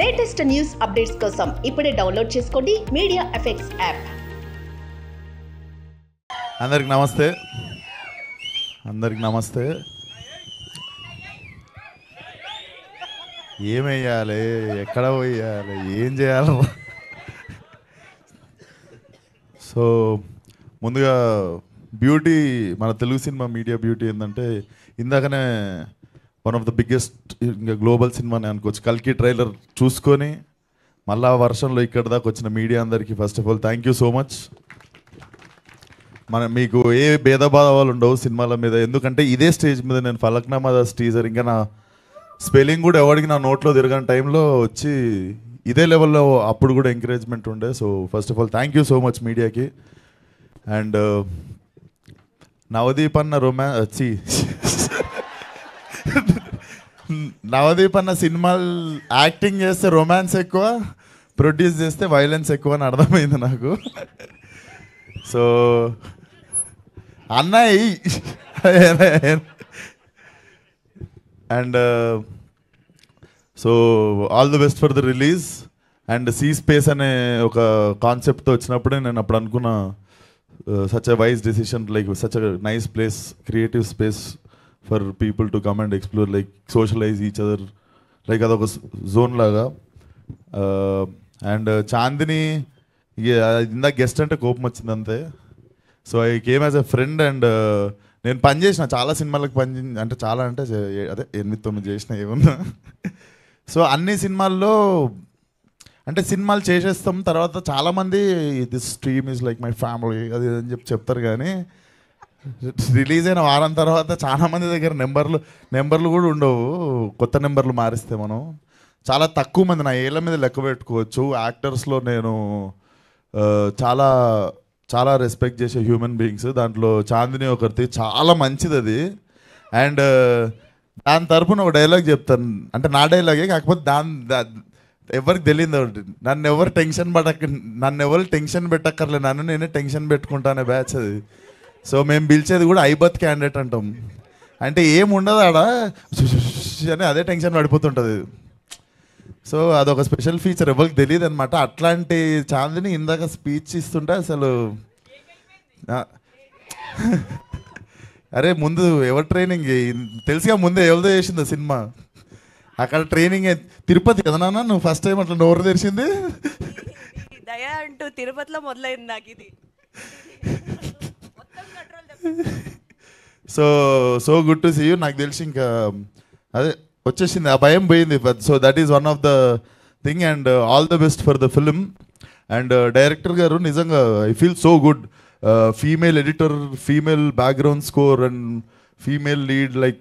Latest news updates కోసం ఇప్పుడే download చేసుకోండి మీడియా ఎఫెక్ట్స్ యాప్. అందరికి నమస్తే. ఏం వేయాలి, ఎక్కడ పోయాలి, ఏం చేయాలి? సో ముందుగా బ్యూటీ, మన తెలుగు సినిమా మీడియా బ్యూటీ ఏంటంటే, ఇందాకనే వన్ ఆఫ్ ద బిగ్గెస్ట్ ఇంకా గ్లోబల్ సినిమాని అనుకోవచ్చు, కల్కి ట్రైలర్ చూసుకొని మళ్ళా వర్షంలో ఇక్కడ దాకా వచ్చిన మీడియా అందరికీ first of all thank you so much. మీకు ఏ భేదభావాలు ఉండవు సినిమాల మీద, ఎందుకంటే ఇదే స్టేజ్ మీద నేను ఫలక్నామా దాస్ టీజర్, ఇంకా నా స్పెల్లింగ్ కూడా ఎవరికి నా నోట్లో తిరగని టైంలో వచ్చి ఇదే లెవెల్లో అప్పుడు కూడా ఎంకరేజ్మెంట్ ఉండే. So first of all thank you so much మీడియాకి. అండ్ నవదీప్ అన్న సినిమాలు యాక్టింగ్ చేస్తే రొమాన్స్ ఎక్కువ, ప్రొడ్యూస్ చేస్తే వైలెన్స్ ఎక్కువ అని అర్థమైంది నాకు. సో అన్నయ్య and so all the best for the release. And C space అనే ఒక కాన్సెప్ట్తో వచ్చినప్పుడే నేను అప్పుడు అనుకున్నా, such a wise decision, like such a nice place, creative space for people to come and explore, like socialize each other, like అదొక zone లాగా. And Chandini ఇందాక గెస్ట్ అంటే కోపం వచ్చింది అంతే. So I came as a friend. And నేను పనిచేసిన చాలా సినిమాలకు అంటే చాలా అంటే అదే 8-9 చేసిన ఏమన్నా. సో అన్ని సినిమాల్లో అంటే సినిమాలు చేసేస్తాం, తర్వాత చాలామంది this stream is like my family అది అని చెప్తారు, కానీ రిలీజ్ అయిన వారం తర్వాత చాలామంది దగ్గర నెంబర్లు కూడా ఉండవు. కొత్త నెంబర్లు మారిస్తే మనం చాలా తక్కువ మంది, నా ఏళ్ళ మీద లెక్క పెట్టుకోవచ్చు. యాక్టర్స్లో నేను చాలా చాలా రెస్పెక్ట్ చేసే హ్యూమన్ బీయింగ్స్, దాంట్లో చాందిని ఒకరిది, చాలా మంచిది అది. అండ్ దాని తరపున ఒక డైలాగ్ చెప్తాను, అంటే నా డైలాగే కాకపోతే ఎవరికి తెలియదు, నన్ను ఎవరు టెన్షన్ పెట్టక్కర్లే, నన్ను నేనే టెన్షన్ పెట్టుకుంటానే బ్యాచ్ అది. సో మేము పిలిచేది కూడా ఐబత్ క్యాండిడేట్ అంటాం, అంటే ఏముండదు ఆడ అని అదే టెన్షన్ పడిపోతుంటుంది. సో అదొక స్పెషల్ ఫీచర్, ఎవరికి తెలియదు అనమాట. అట్లాంటి చాందిని ఇందాక స్పీచ్ ఇస్తుంటే అసలు అరే ముందు ఎవరు ట్రైనింగ్ తెలుసుగా, ముందే ఎవరిదో చేసింది సినిమా, అక్కడ ట్రైనింగ్ తిరుపతి కదా నాన్న, నువ్వు ఫస్ట్ టైం అట్లా నోరు తెరిచింది దయా అంటూ తిరుపతిలో మొదలైంది నాకు ఇది. So good to see you. నాకు తెలిసి ఇంకా అదే వచ్చేసింది, ఆ భయం పోయింది. So that is one of the thing. And all the best for the film. And director గారు నిజంగా I feel so good, female editor, female background score and female lead, like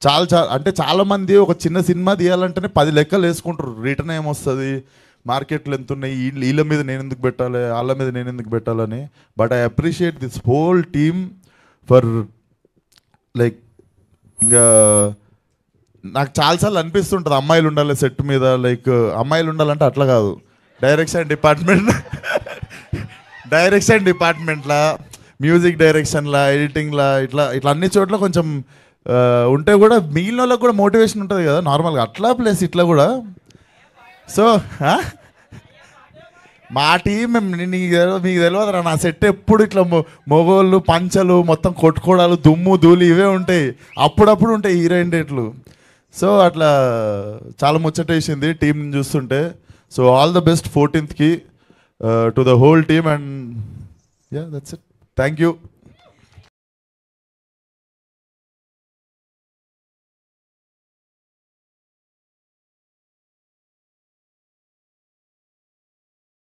చాలా అంటే చాలామంది ఒక చిన్న సినిమా తీయాలంటేనే 10 లెక్కలు వేసుకుంటారు, రిటర్న్ ఏమొస్తుంది, మార్కెట్లు ఎంత ఉన్నాయి, వీళ్ళ మీద నేను ఎందుకు పెట్టాలి, వాళ్ళ మీద నేను ఎందుకు పెట్టాలని. But I appreciate this whole team for like, ఇంకా నాకు చాలాసార్లు అనిపిస్తుంటుంది అమ్మాయిలు ఉండాలి సెట్ మీద, లైక్ అమ్మాయిలు ఉండాలంటే అట్లా కాదు, డైరెక్షన్ డిపార్ట్మెంట్లా, మ్యూజిక్ డైరెక్షన్లా, ఎడిటింగ్లా, ఇట్లా అన్ని చోట్ల కొంచెం ఉంటే కూడా మిగిలిన వాళ్ళకి కూడా మోటివేషన్ ఉంటుంది కదా నార్మల్గా, అట్లా ప్లస్ ఇట్లా కూడా. సో మా టీం మీకు తెలియదురా, నా సెట్ ఎప్పుడు ఇట్లా మొగోళ్ళు పంచలు మొత్తం కొట్టుకోవడాలు, దుమ్ము ధూళి ఇవే ఉంటాయి, అప్పుడప్పుడు ఉంటాయి హీరోయిన్ డేట్లు. సో అట్లా చాలా ముచ్చటేసింది టీంని చూస్తుంటే. So all the best 14th to the whole team. And yeah that's it, thank you.